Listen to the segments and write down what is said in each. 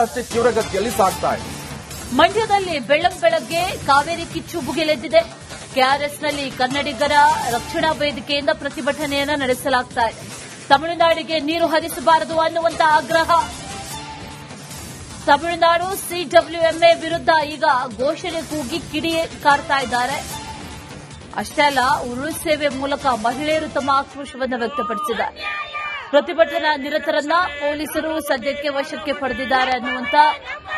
ಅಷ್ಟೇ ತೀವ್ರಗತಿಯಲ್ಲಿ ಸಾಗ್ತಾ ಇದೆ. ಮಂಡ್ಯದಲ್ಲಿ ಬೆಳ್ಳಂಬೆಳಗ್ಗೆ ಕಾವೇರಿ ಕಿಚ್ಚು ಭುಗಿಲೆದ್ದಿದೆ. ಕೆಆರ್ಎಸ್ನಲ್ಲಿ ಕನ್ನಡಿಗರ ರಕ್ಷಣಾ ವೇದಿಕೆಯಿಂದ ಪ್ರತಿಭಟನೆಯನ್ನು ನಡೆಸಲಾಗ್ತಾ ಇದೆ. ತಮಿಳುನಾಡಿಗೆ ನೀರು ಹರಿಸಬಾರದು ಅನ್ನುವಂತ ಆಗ್ರಹ. ತಮಿಳುನಾಡು ಸಿಡಬ್ಲ್ಯೂಎಂಎ ವಿರುದ್ಧ ಈಗ ಘೋಷಣೆ ಕೂಗಿ ಕಿಡಿ ಕಾರ್ತಾ ಇದ್ದಾರೆ. ಅಷ್ಟೇ ಅಲ್ಲ, ಉರುಳು ಸೇವೆ ಮೂಲಕ ಮಹಿಳೆಯರು ತಮ್ಮ ಆಕ್ರೋಶವನ್ನು ವ್ಯಕ್ತಪಡಿಸಿದ್ದಾರೆ. ಪ್ರತಿಭಟನಾ ನಿರತರನ್ನ ಪೊಲೀಸರು ಸದ್ಯಕ್ಕೆ ವಶಕ್ಕೆ ಪಡೆದಿದ್ದಾರೆ ಅನ್ನುವಂತ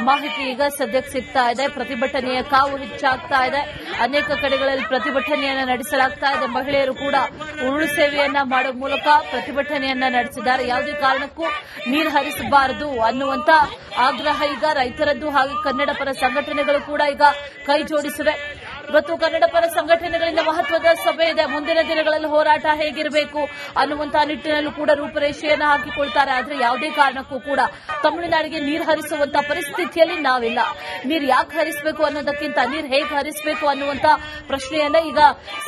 ಮಾಹಿತಿ ಈಗ ಸದ್ಯಕ್ಕೆ ಸಿಗ್ತಾ ಇದೆ. ಪ್ರತಿಭಟನೆಯ ಕಾವು ಹೆಚ್ಚಾಗ್ತಾ ಇದೆ. ಅನೇಕ ಕಡೆಗಳಲ್ಲಿ ಪ್ರತಿಭಟನೆಯನ್ನ ನಡೆಸಲಾಗ್ತಾ ಇದೆ. ಮಹಿಳೆಯರು ಕೂಡ ಉರುಳು ಸೇವೆಯನ್ನ ಮಾಡುವ ಮೂಲಕ ಪ್ರತಿಭಟನೆಯನ್ನ ನಡೆಸಿದ್ದಾರೆ. ಯಾವುದೇ ಕಾರಣಕ್ಕೂ ನೀರು ಹರಿಸಬಾರದು ಅನ್ನುವಂತ ಆಗ್ರಹ ಈಗ ರೈತರದ್ದು ಹಾಗೆ ಕನ್ನಡ ಪರ ಸಂಘಟನೆಗಳು ಕೂಡ ಈಗ ಕೈ ಜೋಡಿಸಿವೆ. ಇವತ್ತು ಕನ್ನಡ ಪರ ಸಂಘಟನೆಗಳಿಂದ ಮಹತ್ವದ ಸಭೆ ಇದೆ. ಮುಂದಿನ ದಿನಗಳಲ್ಲಿ ಹೋರಾಟ ಹೇಗಿರಬೇಕು ಅನ್ನುವಂತಹ ನಿಟ್ಟಿನಲ್ಲೂ ಕೂಡ ರೂಪರೇಷೆಯನ್ನು ಹಾಕಿಕೊಳ್ತಾರೆ. ಆದರೆ ಯಾವುದೇ ಕಾರಣಕ್ಕೂ ಕೂಡ ತಮಿಳುನಾಡಿಗೆ ನೀರು ಹರಿಸುವಂತಹ ಪರಿಸ್ಥಿತಿಯಲ್ಲಿ ನಾವಿಲ್ಲ. ನೀರು ಯಾಕೆ ಹರಿಸಬೇಕು ಅನ್ನೋದಕ್ಕಿಂತ ನೀರು ಹೇಗೆ ಹರಿಸಬೇಕು ಅನ್ನುವಂತ ಪ್ರಶ್ನೆಯನ್ನ ಈಗ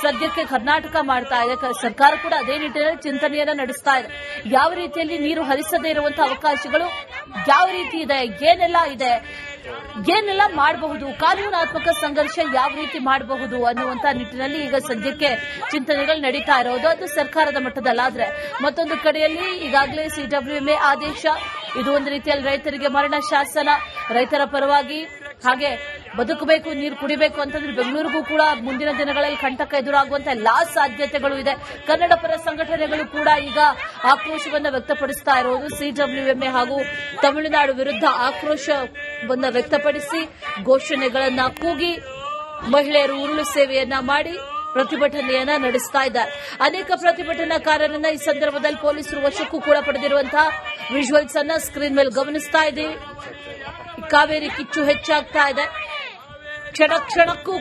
ಸದ್ಯಕ್ಕೆ ಕರ್ನಾಟಕ ಮಾಡ್ತಾ ಇದೆ. ಸರ್ಕಾರ ಕೂಡ ಅದೇ ನಿಟ್ಟಿನಲ್ಲಿ ಚಿಂತನೆಯನ್ನ ನಡೆಸ್ತಾ ಇದೆ. ಯಾವ ರೀತಿಯಲ್ಲಿ ನೀರು ಹರಿಸದೇ ಇರುವಂತಹ ಅವಕಾಶಗಳು ಯಾವ ರೀತಿ ಇದೆ, ಏನೆಲ್ಲ ಮಾಡಬಹುದು, ಕಾನೂನಾತ್ಮಕ ಸಂಘರ್ಷ ಯಾವ ರೀತಿ ಮಾಡಬಹುದು ಅನ್ನುವಂತ ನಿಟ್ಟಿನಲ್ಲಿ ಈಗ ಸದ್ಯಕ್ಕೆ ಚಿಂತನೆಗಳು ನಡೀತಾ ಇರೋದು. ಅದು ಸರ್ಕಾರದ ಮಟ್ಟದಲ್ಲಾದ್ರೆ, ಮತ್ತೊಂದು ಕಡೆಯಲ್ಲಿ ಈಗಾಗಲೇ ಸಿಡಬ್ಲ್ಯೂಎಂಎ ಆದೇಶ, ಇದು ಒಂದು ರೀತಿಯಲ್ಲಿ ರೈತರಿಗೆ ಮರಣ ಶಾಸನ. ರೈತರ ಪರವಾಗಿ ಹಾಗೆ ಬದುಕಬೇಕು, ನೀರು ಕುಡಿಬೇಕು ಅಂತಂದ್ರೆ ಬೆಂಗಳೂರಿಗೂ ಕೂಡ ಮುಂದಿನ ದಿನಗಳಲ್ಲಿ ಕಂಟಕ ಎದುರಾಗುವಂತಹ ಎಲ್ಲಾ ಸಾಧ್ಯತೆಗಳು ಇದೆ. ಕನ್ನಡ ಪರ ಸಂಘಟನೆಗಳು ಕೂಡ ಈಗ ಆಕ್ರೋಶವನ್ನು ವ್ಯಕ್ತಪಡಿಸ್ತಾ ಇರೋದು. ಸಿಡಬ್ಲ್ಯೂಎಂಎ ಹಾಗೂ ತಮಿಳುನಾಡು ವಿರುದ್ಧ ಆಕ್ರೋಶವನ್ನು ವ್ಯಕ್ತಪಡಿಸಿ ಘೋಷಣೆಗಳನ್ನ ಕೂಗಿ ಮಹಿಳೆಯರು ಉರುಳು ಸೇವೆಯನ್ನ ಮಾಡಿ ಪ್ರತಿಭಟನೆಯನ್ನ ನಡೆಸ್ತಾ ಇದ್ದಾರೆ. ಅನೇಕ ಪ್ರತಿಭಟನಾಕಾರರನ್ನ ಈ ಸಂದರ್ಭದಲ್ಲಿ ಪೊಲೀಸರು ವಶಕ್ಕೂ ಕೂಡ ಪಡೆದಿರುವಂತಹ ವಿಜುವಲ್ಸ್ ಅನ್ನ ಸ್ಕ್ರೀನ್ ಮೇಲೆ ಗಮನಿಸ್ತಾ ಇದ್ದೀವಿ. ಕಾವೇರಿ ಕಿಚ್ಚು ಹೆಚ್ಚಾಗ್ತಾ ಇದೆ. ಕ್ಷಣಕ್ಕೂ